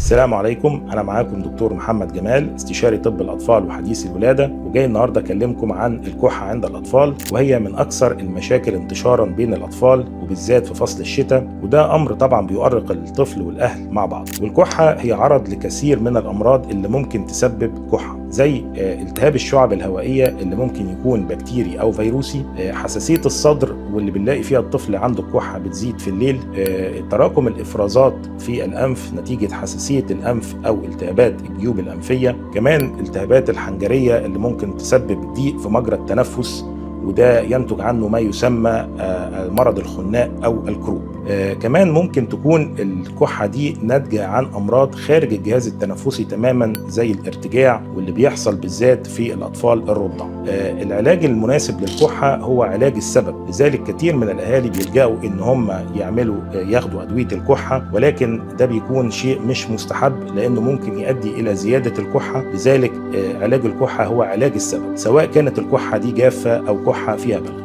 السلام عليكم. أنا معاكم دكتور محمد جمال، استشاري طب الأطفال وحديث الولادة، وجاي النهاردة أكلمكم عن الكحة عند الأطفال، وهي من أكثر المشاكل انتشارا بين الأطفال وبالذات في فصل الشتاء، وده أمر طبعا بيؤرق الطفل والأهل مع بعض. والكحة هي عرض لكثير من الأمراض اللي ممكن تسبب كحة، زي التهاب الشعب الهوائية اللي ممكن يكون بكتيري أو فيروسي، حساسية الصدر واللي بنلاقي فيها الطفل عنده كحة بتزيد في الليل، تراكم الإفرازات في الأنف نتيجة حساسية الأنف أو التهابات الجيوب الأنفية، كمان التهابات الحنجرية اللي ممكن تسبب ضيق في مجرى التنفس، وده ينتج عنه ما يسمى مرض الخناق أو الكروب. كمان ممكن تكون الكحة دي ناتجة عن أمراض خارج الجهاز التنفسي تماما، زي الارتجاع واللي بيحصل بالذات في الأطفال الرضع. العلاج المناسب للكحة هو علاج السبب، لذلك كتير من الأهالي بيلجأوا إن هم ياخدوا أدوية الكحة، ولكن ده بيكون شيء مش مستحب لأنه ممكن يؤدي إلى زيادة الكحة. لذلك علاج الكحة هو علاج السبب، سواء كانت الكحة دي جافة أو كحة فيها بلغم.